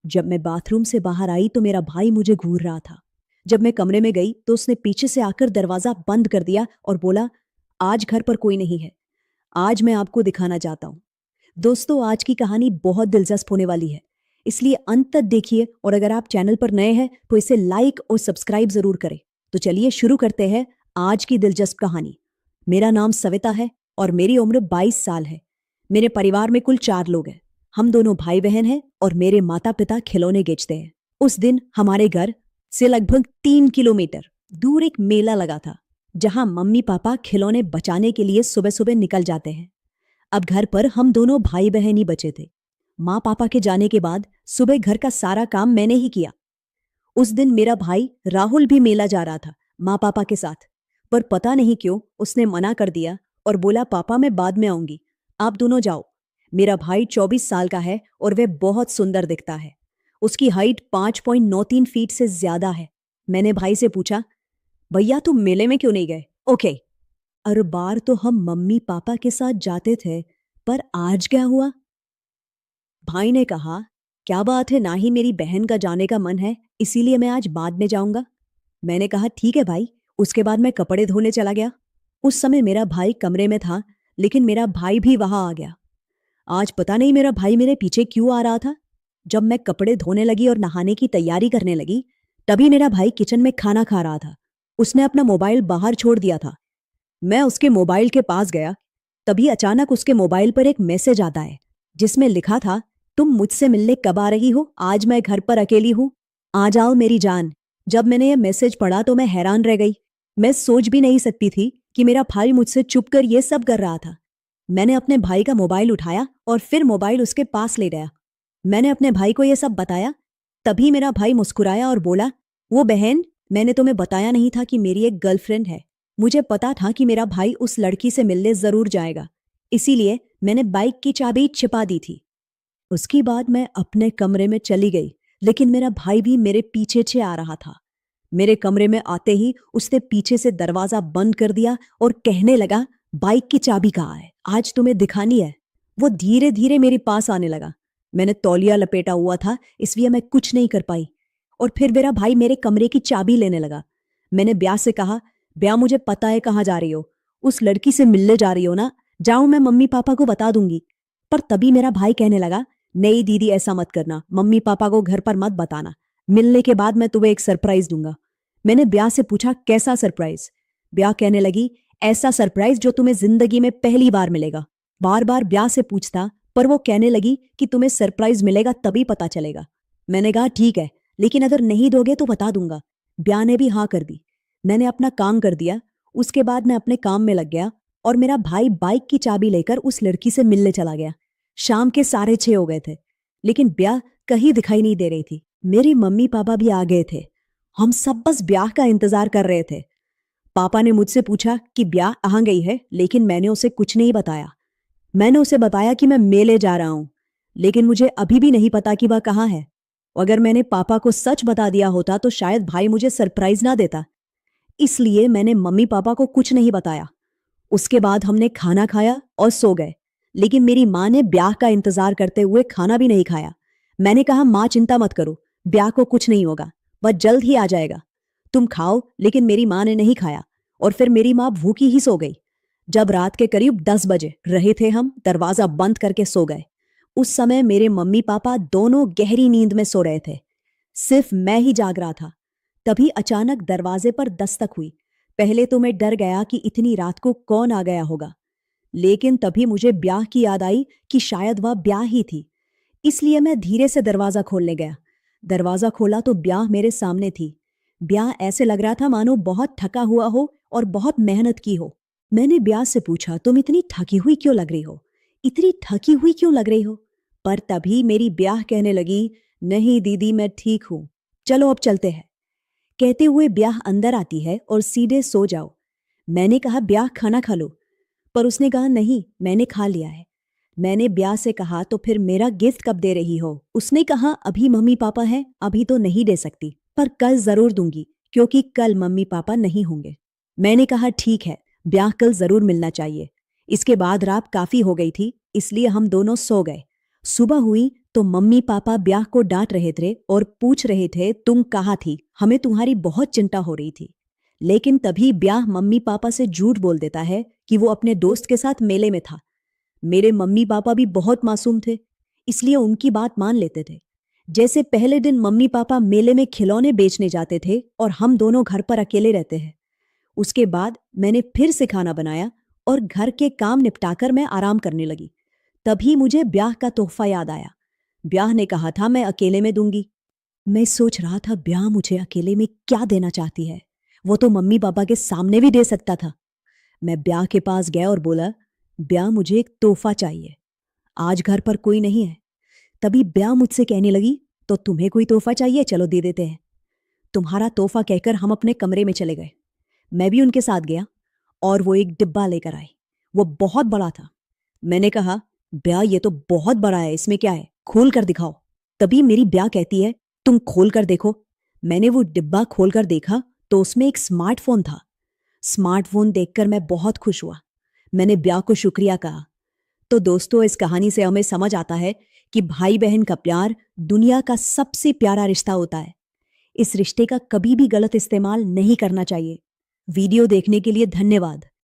जब मैं बाथरूम से बाहर आई तो मेरा भाई मुझे घूर रहा था। जब मैं कमरे में गई तो उसने पीछे से आकर दरवाजा बंद कर दिया और बोला, आज घर पर कोई नहीं है, आज मैं आपको दिखाना चाहता हूं। दोस्तों, आज की कहानी बहुत दिलचस्प होने वाली है, इसलिए अंत तक देखिए और अगर आप चैनल पर नए हैं तो इसे लाइक और सब्सक्राइब जरूर करें। तो चलिए शुरू करते हैं आज की दिलचस्प कहानी। मेरा नाम सविता है और मेरी उम्र 22 साल है। मेरे परिवार में कुल 4 लोग हैं। हम दोनों भाई बहन हैं और मेरे माता पिता खिलौने बेचते हैं। उस दिन हमारे घर से लगभग 3 किलोमीटर दूर एक मेला लगा था, जहां मम्मी पापा खिलौने बचाने के लिए सुबह सुबह निकल जाते हैं। अब घर पर हम दोनों भाई बहन ही बचे थे। माँ पापा के जाने के बाद सुबह घर का सारा काम मैंने ही किया। उस दिन मेरा भाई राहुल भी मेला जा रहा था माँ पापा के साथ, पर पता नहीं क्यों उसने मना कर दिया और बोला, पापा मैं बाद में आऊंगी, आप दोनों जाओ। मेरा भाई 24 साल का है और वह बहुत सुंदर दिखता है। उसकी हाइट 5.93 फीट से ज्यादा है। मैंने भाई से पूछा, भैया तुम मेले में क्यों नहीं गए? ओके। हर बार तो हम मम्मी पापा के साथ जाते थे, पर आज क्या हुआ? भाई ने कहा, क्या बात है, ना ही मेरी बहन का जाने का मन है, इसीलिए मैं आज बाद में जाऊंगा। मैंने कहा, ठीक है भाई। उसके बाद मैं कपड़े धोने चला गया। उस समय मेरा भाई कमरे में था, लेकिन मेरा भाई भी वहां आ गया। आज पता नहीं मेरा भाई मेरे पीछे क्यों आ रहा था। जब मैं कपड़े धोने लगी और नहाने की तैयारी करने लगी, तभी मेरा भाई किचन में खाना खा रहा था। उसने अपना मोबाइल बाहर छोड़ दिया था। मैं उसके मोबाइल के पास गया, तभी अचानक उसके मोबाइल पर एक मैसेज आता है, जिसमें लिखा था, तुम मुझसे मिलने कब आ रही हो? आज मैं घर पर अकेली हूं, आ जाओ मेरी जान। जब मैंने यह मैसेज पढ़ा तो मैं हैरान रह गई। मैं सोच भी नहीं सकती थी कि मेरा भाई मुझसे छुप कर यह सब कर रहा था। मैंने अपने भाई का मोबाइल उठाया और फिर मोबाइल उसके पास ले गया। मैंने अपने भाई को यह सब बताया। तभी मेरा भाई मुस्कुराया और बोला, वो बहन, मैंने तुम्हें बताया नहीं था कि मेरी एक गर्लफ्रेंड है। मुझे पता था कि मेरा भाई उस लड़की से मिलने जरूर जाएगा, इसीलिए मैंने बाइक की चाबी छिपा दी थी। उसके बाद मैं अपने कमरे में चली गई, लेकिन मेरा भाई भी मेरे पीछे छे आ रहा था। मेरे कमरे में आते ही उसने पीछे से दरवाजा बंद कर दिया और कहने लगा, बाइक की चाबी कहाँ है? आज तुम्हें दिखानी है। वो धीरे धीरे मेरे पास आने लगा। मैंने तौलिया लपेटा हुआ था, इसलिए मैं कुछ नहीं कर पाई। और फिर मेरा भाई मेरे कमरे की चाबी लेने लगा। मैंने ब्याह से कहा, ब्याह मुझे पता है कहाँ जा रही हो, उस लड़की से मिलने जा रही हो ना? जाओ, मैं मम्मी पापा को बता दूंगी। पर तभी मेरा भाई कहने लगा, नहीं दीदी ऐसा मत करना, मम्मी पापा को घर पर मत बताना, मिलने के बाद मैं तुम्हें एक सरप्राइज दूंगा। मैंने ब्याह से पूछा, कैसा सरप्राइज? ब्याह कहने लगी, ऐसा सरप्राइज जो तुम्हें जिंदगी में पहली बार मिलेगा। बार बार ब्याह से पूछता, पर वो कहने लगी कि तुम्हें सरप्राइज मिलेगा तभी पता चलेगा। मैंने कहा, ठीक है, लेकिन अगर नहीं दोगे तो बता दूंगा। ब्याह ने भी हाँ कर दी। मैंने अपना काम कर दिया। उसके बाद मैं अपने काम में लग गया और मेरा भाई बाइक की चाबी लेकर उस लड़की से मिलने चला गया। शाम के 6:30 हो गए थे, लेकिन ब्याह कहीं दिखाई नहीं दे रही थी। मेरे मम्मी पापा भी आ गए थे। हम सब बस ब्याह का इंतजार कर रहे थे। पापा ने मुझसे पूछा कि ब्याह कहाँ गई है, लेकिन मैंने उसे कुछ नहीं बताया। मैंने उसे बताया कि मैं मेले जा रहा हूं, लेकिन मुझे अभी भी नहीं पता कि वह कहाँ है। अगर मैंने पापा को सच बता दिया होता तो शायद भाई मुझे सरप्राइज ना देता। इसलिए मैंने मम्मी पापा को कुछ नहीं बताया। उसके बाद हमने खाना खाया और सो गए, लेकिन मेरी माँ ने ब्याह का इंतजार करते हुए खाना भी नहीं खाया। मैंने कहा, माँ चिंता मत करो, ब्याह को कुछ नहीं होगा, वह जल्द ही आ जाएगा, तुम खाओ। लेकिन मेरी माँ ने नहीं खाया और फिर मेरी माँ भूखी ही सो गई। जब रात के करीब 10 बजे रहे थे, हम दरवाजा बंद करके सो गए। उस समय मेरे मम्मी पापा दोनों गहरी नींद में सो रहे थे, सिर्फ मैं ही जाग रहा था। तभी अचानक दरवाजे पर दस्तक हुई। पहले तो मैं डर गया कि इतनी रात को कौन आ गया होगा, लेकिन तभी मुझे ब्याह की याद आई कि शायद वह ब्याह ही थी। इसलिए मैं धीरे से दरवाजा खोलने गया। दरवाजा खोला तो ब्याह मेरे सामने थी। ब्याह ऐसे लग रहा था मानो बहुत थका हुआ हो और बहुत मेहनत की हो। मैंने ब्याह से पूछा, तुम इतनी थकी हुई क्यों लग रही हो? इतनी थकी हुई क्यों लग रही हो? पर तभी मेरी ब्याह कहने लगी, नहीं दीदी मैं ठीक हूं, चलो अब चलते हैं। कहते हुए ब्याह अंदर आती है और सीधे सो जाओ। मैंने कहा, ब्याह खाना खा लो, पर उसने कहा, नहीं मैंने खा लिया है। मैंने ब्याह से कहा, तो फिर मेरा गिफ्ट कब दे रही हो? उसने कहा, अभी मम्मी पापा हैं, अभी तो नहीं दे सकती, पर कल जरूर दूंगी, क्योंकि कल मम्मी पापा नहीं होंगे। मैंने कहा, ठीक है, ब्याह कल जरूर मिलना चाहिए। इसके बाद रात काफी हो गई थी, इसलिए हम दोनों सो गए। सुबह हुई तो मम्मी पापा ब्याह को डांट रहे थे और पूछ रहे थे तुम कहाँ थी, हमें तुम्हारी बहुत चिंता हो रही थी। लेकिन तभी ब्याह मम्मी पापा से झूठ बोल देता है कि वो अपने दोस्त के साथ मेले में था। मेरे मम्मी पापा भी बहुत मासूम थे, इसलिए उनकी बात मान लेते थे। जैसे पहले दिन मम्मी पापा मेले में खिलौने बेचने जाते थे और हम दोनों घर पर अकेले रहते हैं। उसके बाद मैंने फिर से खाना बनाया और घर के काम निपटाकर मैं आराम करने लगी। तभी मुझे ब्याह का तोहफा याद आया। ब्याह ने कहा था मैं अकेले में दूंगी। मैं सोच रहा था ब्याह मुझे अकेले में क्या देना चाहती है, वो तो मम्मी पापा के सामने भी दे सकता था। मैं ब्याह के पास गया और बोला, ब्याह मुझे एक तोहफा चाहिए, आज घर पर कोई नहीं है। तभी ब्याह मुझसे कहने लगी, तो तुम्हें कोई तोहफा चाहिए, चलो दे देते हैं। तुम्हारा तोहफा कहकर हम अपने कमरे में चले गए। मैं भी उनके साथ गया और वो एक डिब्बा लेकर आई। वो बहुत बड़ा था। मैंने कहा, ब्याह ये तो बहुत बड़ा है, इसमें क्या है, खोल कर दिखाओ। तभी मेरी ब्याह कहती है, तुम खोल कर देखो। मैंने वो डिब्बा खोल कर देखा तो उसमें एक स्मार्टफोन था। स्मार्टफोन देखकर मैं बहुत खुश हुआ। मैंने ब्याह को शुक्रिया कहा। तो दोस्तों, इस कहानी से हमें समझ आता है कि भाई बहन का प्यार दुनिया का सबसे प्यारा रिश्ता होता है। इस रिश्ते का कभी भी गलत इस्तेमाल नहीं करना चाहिए। वीडियो देखने के लिए धन्यवाद।